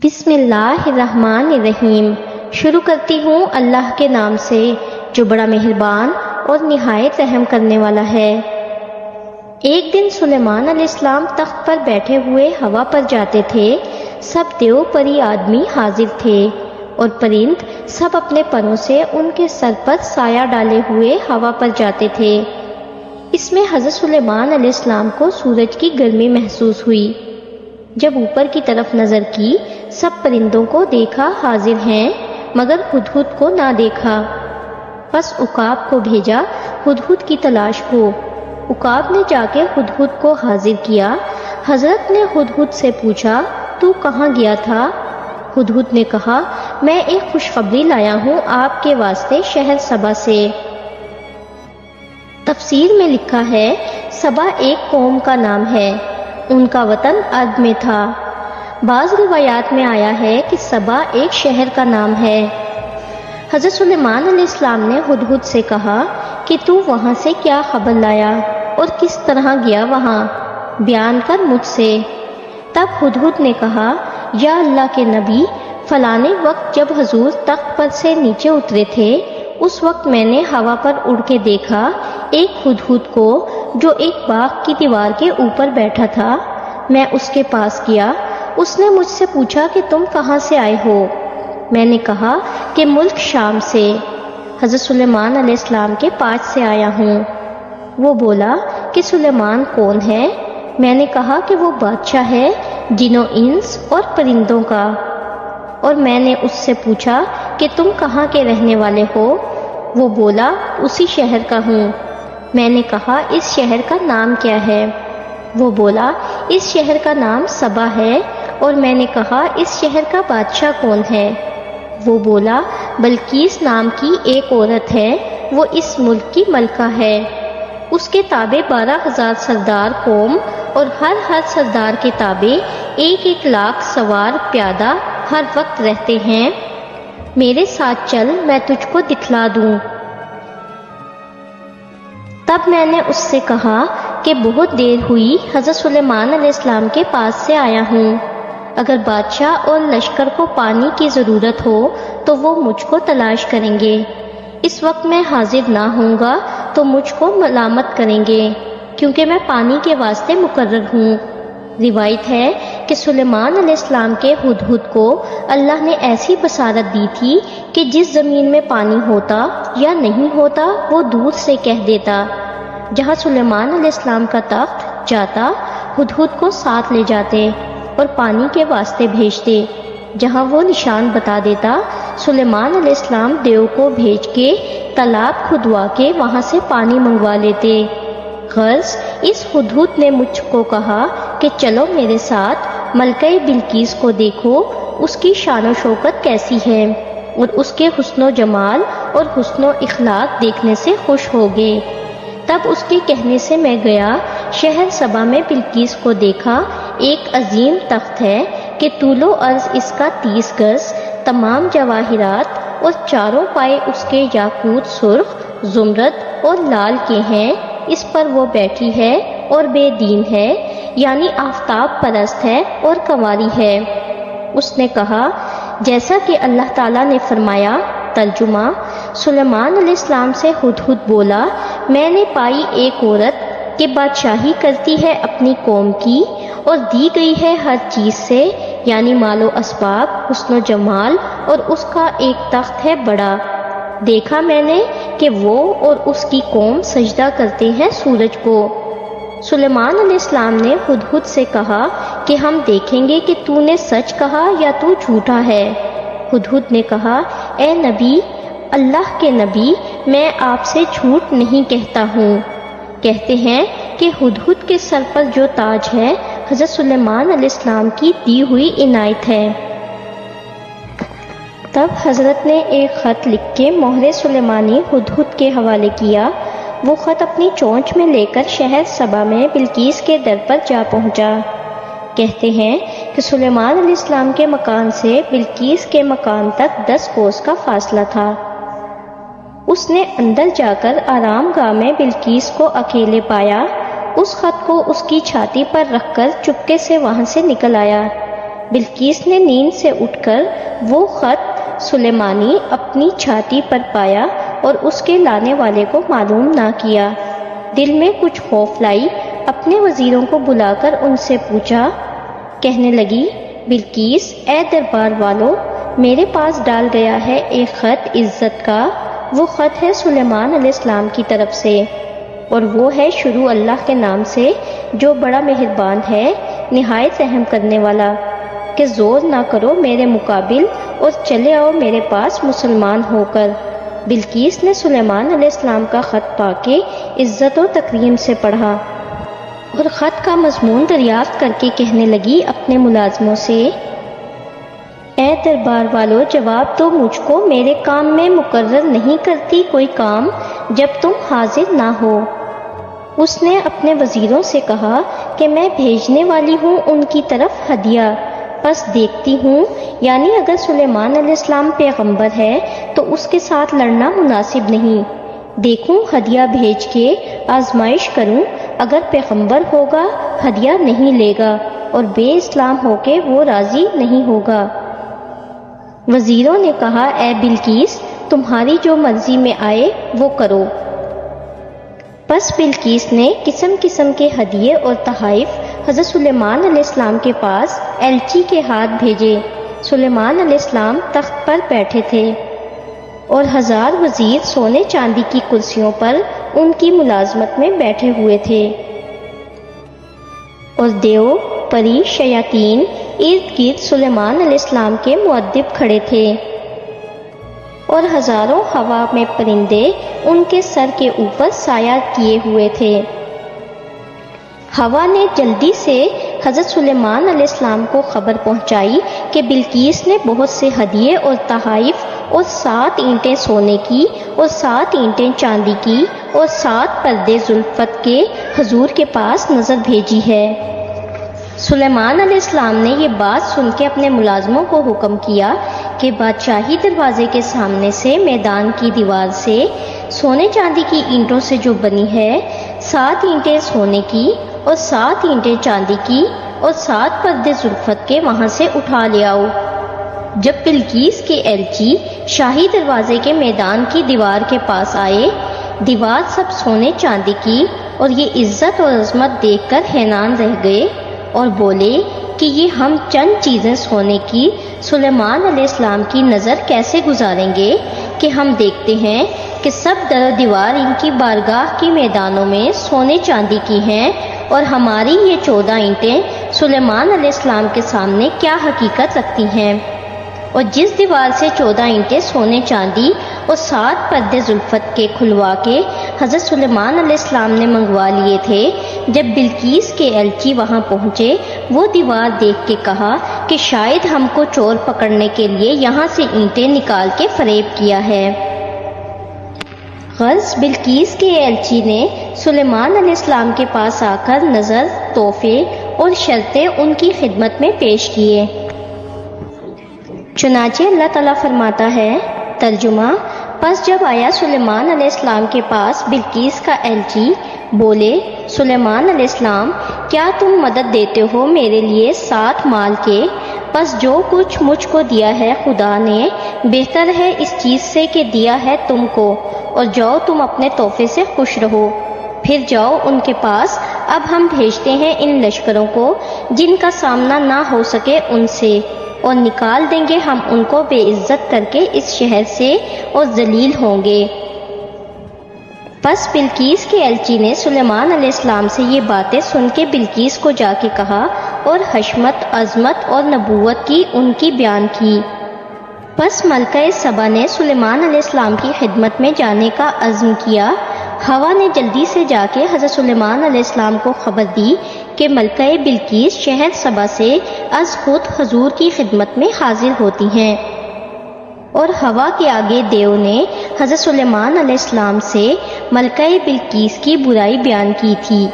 بسم اللہ الرحمن الرحیم۔ شروع کرتی ہوں اللہ کے نام سے جو بڑا مہربان اور نہایت رحم کرنے والا ہے۔ ایک دن سلیمان علیہ السلام تخت پر بیٹھے ہوئے ہوا پر جاتے تھے۔ سب دیو پری آدمی حاضر تھے اور پرند سب اپنے پروں سے ان کے سر پر سایہ ڈالے ہوئے ہوا پر جاتے تھے۔ اس میں حضرت سلیمان علیہ السلام کو سورج کی گرمی محسوس ہوئی۔ جب اوپر کی طرف نظر کی، سب پرندوں کو دیکھا حاضر ہیں مگر ہدہد کو نہ دیکھا۔ پس عقاب کو بھیجا ہدہد کی تلاش کو۔ عقاب نے جا کے ہدہد کو حاضر کیا۔ حضرت نے ہدہد سے پوچھا، تو کہاں گیا تھا؟ ہدہد نے کہا، میں ایک خوشخبری لایا ہوں آپ کے واسطے شہر سبا سے۔ تفسیر میں لکھا ہے سبا ایک قوم کا نام ہے، ان کا وطن ارض میں تھا۔ بعض روایات میں آیا ہے کہ سبا ایک شہر کا نام ہے۔ حضرت سلیمان علیہ السلام نے ہدہد سے کہا کہ تو وہاں سے کیا خبر لایا اور کس طرح گیا وہاں، بیان کر مجھ سے۔ تب ہدہد نے کہا، یا اللہ کے نبی، فلانے وقت جب حضور تخت پر سے نیچے اترے تھے، اس وقت میں نے ہوا پر اڑ کے دیکھا ایک ہدہد کو جو ایک باغ کی دیوار کے اوپر بیٹھا تھا۔ میں اس کے پاس گیا۔ اس نے مجھ سے پوچھا کہ تم کہاں سے آئے ہو؟ میں نے کہا کہ ملک شام سے، حضرت سلیمان علیہ السلام کے پاس سے آیا ہوں۔ وہ بولا کہ سلیمان کون ہے؟ میں نے کہا کہ وہ بادشاہ ہے جنوں انس اور پرندوں کا۔ اور میں نے اس سے پوچھا کہ تم کہاں کے رہنے والے ہو؟ وہ بولا اسی شہر کا ہوں۔ میں نے کہا اس شہر کا نام کیا ہے؟ وہ بولا اس شہر کا نام سبا ہے۔ اور میں نے کہا اس شہر کا بادشاہ کون ہے؟ وہ بولا بلقیس نام کی ایک عورت ہے، وہ اس ملک کی ملکہ ہے۔ اس کے تابع 12,000 سردار قوم اور ہر سردار کے تابع 1,00,000 سوار پیادہ ہر وقت رہتے ہیں۔ میرے ساتھ چل، میں تجھ کو دکھلا دوں۔ تب میں نے اس سے کہا کہ بہت دیر ہوئی، حضرت سلیمان علیہ السلام کے پاس سے آیا ہوں۔ اگر بادشاہ اور لشکر کو پانی کی ضرورت ہو تو وہ مجھ کو تلاش کریں گے۔ اس وقت میں حاضر نہ ہوں گا تو مجھ کو ملامت کریں گے، کیونکہ میں پانی کے واسطے مقرر ہوں۔ روایت ہے کہ سلیمان علیہ السلام کے ہدہد کو اللہ نے ایسی بصارت دی تھی کہ جس زمین میں پانی ہوتا یا نہیں ہوتا وہ دور سے کہہ دیتا۔ جہاں سلیمان علیہ السلام کا تخت جاتا، ہدہد کو ساتھ لے جاتے اور پانی کے واسطے بھیجتے۔ جہاں وہ نشان بتا دیتا، سلیمان علیہ السلام دیو کو بھیج کے تالاب کھدوا کے وہاں سے پانی منگوا لیتے۔ غرض اس ہدہد نے مجھ کو کہا کہ چلو میرے ساتھ، ملکہ بلقیس کو دیکھو، اس کی شان و شوکت کیسی ہے، اور اس کے حسن و جمال اور حسن و اخلاق دیکھنے سے خوش ہوگے۔ تب اس کے کہنے سے میں گیا، شہر سبا میں بلقیس کو دیکھا۔ ایک عظیم تخت ہے کہ طول و عرض اس کا 30 گز، تمام جواہرات اور چاروں پائے اس کے یاقوت سرخ، زمرد اور لال کے ہیں۔ اس پر وہ بیٹھی ہے اور بے دین ہے، یعنی آفتاب پرست ہے اور کنواری ہے۔ اس نے کہا جیسا کہ اللہ تعالیٰ نے فرمایا۔ ترجمہ: سلیمان علیہ السلام سے ہدہد بولا، میں نے پائی ایک عورت کہ بادشاہی کرتی ہے اپنی قوم کی اور دی گئی ہے ہر چیز سے، یعنی مال و اسباب، حسن و جمال، اور اس کا ایک تخت ہے بڑا۔ دیکھا میں نے کہ وہ اور اس کی قوم سجدہ کرتے ہیں سورج کو۔ سلیمان علیہ السلام نے ہدہد سے کہا کہ ہم دیکھیں گے کہ تو نے سچ کہا یا تو جھوٹا ہے۔ ہدہد نے کہا، اے نبی، اللہ کے نبی، میں آپ سے جھوٹ نہیں کہتا ہوں۔ کہتے ہیں کہ ہدہد کے سر پر جو تاج ہے حضرت سلیمان علیہ السلام کی دی ہوئی عنایت ہے۔ تب حضرت نے ایک خط لکھ کے مہر سلیمانی ہدہد کے حوالے کیا۔ وہ خط اپنی چونچ میں لے کر شہر سبا میں بلقیس کے در پر جا پہنچا۔ کہتے ہیں کہ سلیمان علیہ السلام کے مکان سے بلقیس کے مکان تک 10 کوس کا فاصلہ تھا۔ اس نے اندر جا کر آرام گاہ میں بلقیس کو اکیلے پایا۔ اس خط کو اس کی چھاتی پر رکھ کر چپکے سے وہاں سے نکل آیا۔ بلقیس نے نیند سے اٹھ کر وہ خط سلیمانی اپنی چھاتی پر پایا اور اس کے لانے والے کو معلوم نہ کیا۔ دل میں کچھ خوف لائی، اپنے وزیروں کو بلا کر ان سے پوچھا، کہنے لگی، بلقیس، اے دربار والو، میرے پاس ڈال گیا ہے ایک خط عزت کا۔ وہ خط ہے سلیمان علیہ السلام کی طرف سے، اور وہ ہے شروع اللہ کے نام سے جو بڑا مہربان ہے، نہایت رحم کرنے والا، کہ زور نہ کرو میرے مقابل اور چلے آؤ میرے پاس مسلمان ہو کر۔ بلقیس نے سلیمان علیہ السلام کا خط پا کے عزت و تکریم سے پڑھا اور خط کا مضمون دریافت کر کے کہنے لگی اپنے ملازموں سے، اے دربار والو، جواب تو مجھ کو میرے کام میں مقرر نہیں کرتی کوئی کام جب تم حاضر نہ ہو۔ اس نے اپنے وزیروں سے کہا کہ میں بھیجنے والی ہوں ان کی طرف ہدیہ، پس دیکھتی ہوں، یعنی اگر سلیمان علیہ السلام پیغمبر ہے تو اس کے ساتھ لڑنا مناسب نہیں، دیکھوں ہدیہ بھیج کے آزمائش کروں، اگر پیغمبر ہوگا ہدیہ نہیں لے گا اور بے اسلام ہو کے وہ راضی نہیں ہوگا۔ وزیروں نے کہا، اے بلقیس، تمہاری جو مرضی میں آئے وہ کرو۔ پس بلقیس نے قسم قسم کے ہدیے اور تحائف حضرت سلیمان علیہ السلام کے پاس ایلچی کے ہاتھ بھیجے۔ سلیمان علیہ السلام تخت پر بیٹھے تھے اور 1000 وزیر سونے چاندی کی کرسیوں پر ان کی ملازمت میں بیٹھے ہوئے تھے، اور دیو، پری، شیاطین ارد گرد سلیمان علیہ السلام کے مؤدب کھڑے تھے، اور ہزاروں ہوا میں پرندے ان کے سر کے اوپر سایہ کیے ہوئے تھے۔ ہوا نے جلدی سے حضرت سلیمان علیہ السلام کو خبر پہنچائی کہ بلقیس نے بہت سے ہدیے اور تحائف اور 7 اینٹیں سونے کی اور 7 اینٹیں چاندی کی اور 7 پردے زلفت کے حضور کے پاس نظر بھیجی ہے۔ سلیمان علیہ السلام نے یہ بات سن کے اپنے ملازموں کو حکم کیا کہ بادشاہی دروازے کے سامنے سے میدان کی دیوار سے سونے چاندی کی اینٹوں سے جو بنی ہے 7 اینٹیں سونے کی اور 7 اینٹیں چاندی کی اور 7 پردے زلفت کے وہاں سے اٹھا لے آؤ۔ جب بلقیس کے ایلچی شاہی دروازے کے میدان کی دیوار کے پاس آئے، دیوار سب سونے چاندی کی، اور یہ عزت اور عظمت دیکھ کر حیران رہ گئے اور بولے کہ یہ ہم چند چیزیں سونے کی سلیمان علیہ السلام کی نظر کیسے گزاریں گے کہ ہم دیکھتے ہیں کہ سب در و دیوار ان کی بارگاہ کی میدانوں میں سونے چاندی کی ہیں، اور ہماری یہ 14 اینٹیں سلیمان علیہ السلام کے سامنے کیا حقیقت رکھتی ہیں۔ اور جس دیوار سے 14 اینٹیں سونے چاندی اور 7 پردے زلفت کے کھلوا کے حضرت سلیمان علیہ السلام نے منگوا لیے تھے، جب بلقیس کے ایلچی وہاں پہنچے، وہ دیوار دیکھ کے کہا کہ شاید ہم کو چور پکڑنے کے لیے یہاں سے اینٹیں نکال کے فریب کیا ہے۔ غرض بلقیس کے ایلچی نے سلیمان علیہ السلام کے پاس آ کر نظر، تحفے اور شرطیں ان کی خدمت میں پیش کیے۔ چنانچہ اللہ تعالیٰ فرماتا ہے، ترجمہ، پس جب آیا سلیمان علیہ السلام کے پاس بلقیس کا ایلچی، بولے، سلیمان علیہ السلام، کیا تم مدد دیتے ہو میرے لیے 7 مال کے؟ پس جو کچھ مجھ کو دیا ہے خدا نے، بہتر ہے اس چیز سے کہ دیا ہے تم کو، اور جاؤ تم اپنے تحفے سے خوش رہو۔ پھر جاؤ ان کے پاس، اب ہم بھیجتے ہیں ان لشکروں کو جن کا سامنا نہ ہو سکے ان سے، اور نکال دیں گے ہم ان کو بے عزت کر کے اس شہر سے، اور ذلیل ہوں گے۔ پس بلقیس کے ایلچی نے سلیمان علیہ السلام سے یہ باتیں سن کے بلقیس کو جا کے کہا، اور حشمت، عظمت اور نبوت کی ان کی بیان کی۔ پس ملکہ سبا نے سلیمان علیہ السلام کی خدمت میں جانے کا عزم کیا۔ ہوا نے جلدی سے جا کے حضرت سلیمان علیہ السلام کو خبر دی کہ ملکہ بلقیس شہر سبا سے از خود حضور کی خدمت میں حاضر ہوتی ہیں، اور ہوا کے آگے دیو نے حضرت سلیمان علیہ السلام سے ملکہ بلقیس کی برائی بیان کی تھی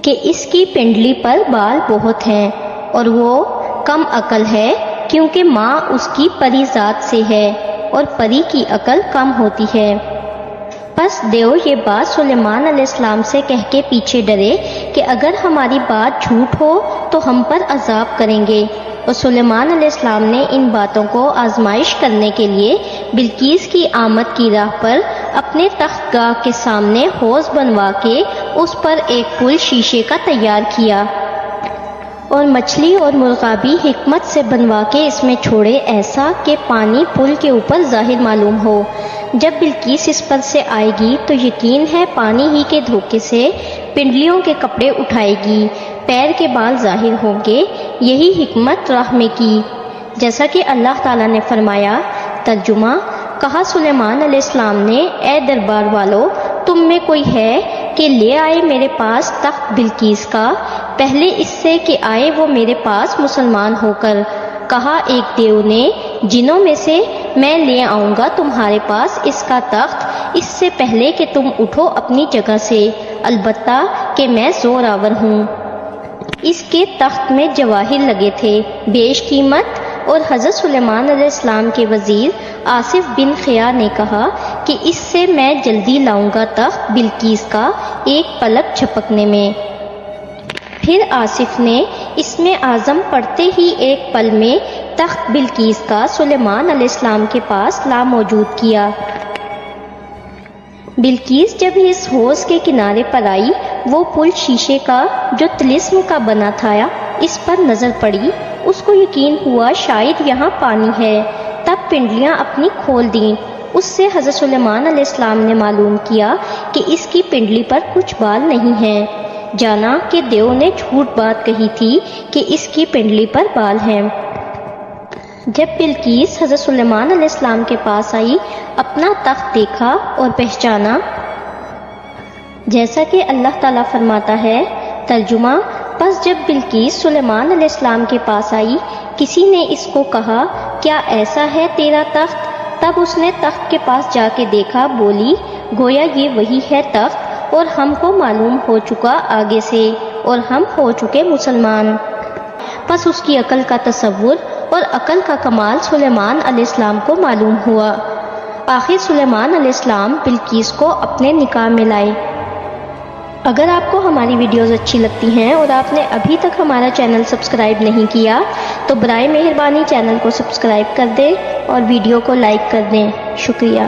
کہ اس کی پنڈلی پر بال بہت ہیں اور وہ کم عقل ہے، کیونکہ ماں اس کی پری ذات سے ہے اور پری کی عقل کم ہوتی ہے۔ پس دیو یہ بات سلیمان علیہ السلام سے کہہ کے پیچھے ڈرے کہ اگر ہماری بات جھوٹ ہو تو ہم پر عذاب کریں گے، اور سلیمان علیہ السلام نے ان باتوں کو آزمائش کرنے کے لیے بلقیس کی آمد کی راہ پر اپنے تخت گاہ کے سامنے حوض بنوا کے اس پر ایک پل شیشے کا تیار کیا اور مچھلی اور مرغا بھی حکمت سے بنوا کے اس میں چھوڑے، ایسا کہ پانی پل کے اوپر ظاہر معلوم ہو۔ جب بلقیس اس پر سے آئے گی تو یقین ہے پانی ہی کے دھوکے سے پنڈلیوں کے کپڑے اٹھائے گی، پیر کے بال ظاہر ہوں گے، یہی حکمت راہ میں کی، جیسا کہ اللہ تعالیٰ نے فرمایا۔ ترجمہ: کہا سلیمان علیہ السلام نے، اے دربار والو، تم میں کوئی ہے کہ لے آئے میرے پاس تخت بلقیس کا، پہلے اس سے کہ آئے وہ میرے پاس مسلمان ہو کر۔ کہا ایک دیو نے، جنوں میں سے، میں لے آؤں گا تمہارے پاس اس کا تخت اس سے پہلے کہ تم اٹھو اپنی جگہ سے، البتہ کہ میں زور آور ہوں۔ اس کے تخت میں جواہر لگے تھے بیش قیمت، اور حضرت سلیمان علیہ السلام کے وزیر آصف بن خیار نے کہا کہ اس سے میں جلدی لاؤں گا تخت بلقیس کا ایک پلک جھپکنے میں۔ پھر آصف نے اس میں اعظم پڑھتے ہی ایک پل میں تخت بلقیس کا سلیمان علیہ السلام کے پاس لاموجود کیا۔ بلقیس جب اس حوض کے کنارے پر آئی، وہ پل شیشے کا جو طلسم کا بنا تھا اس پر نظر پڑی، اس کو یقین ہوا شاید یہاں پانی ہے، تب پنڈلیاں اپنی کھول دیں۔ اس سے حضرت سلیمان علیہ السلام نے معلوم کیا کہ اس کی پنڈلی پر کچھ بال نہیں ہیں، جانا کہ دیو نے جھوٹ بات کہی تھی کہ اس کی پنڈلی پر بال ہیں۔ جب بلقیس حضرت سلیمان علیہ السلام کے پاس آئی، اپنا تخت دیکھا اور پہچانا، جیسا کہ اللہ تعالیٰ فرماتا ہے۔ ترجمہ: پس جب بلقیس سلیمان علیہ السلام کے پاس آئی، کسی نے اس کو کہا، کیا ایسا ہے تیرا تخت؟ تب اس نے تخت کے پاس جا کے دیکھا، بولی، گویا یہ وہی ہے تخت، اور ہم کو معلوم ہو چکا آگے سے، اور ہم ہو چکے مسلمان۔ پس اس کی عقل کا تصور اور عقل کا کمال سلیمان علیہ السلام کو معلوم ہوا۔ آخر سلیمان علیہ السلام بلقیس کو اپنے نکاح میں لائے۔ اگر آپ کو ہماری ویڈیوز اچھی لگتی ہیں اور آپ نے ابھی تک ہمارا چینل سبسکرائب نہیں کیا تو برائے مہربانی چینل کو سبسکرائب کر دیں اور ویڈیو کو لائک کر دیں۔ شکریہ۔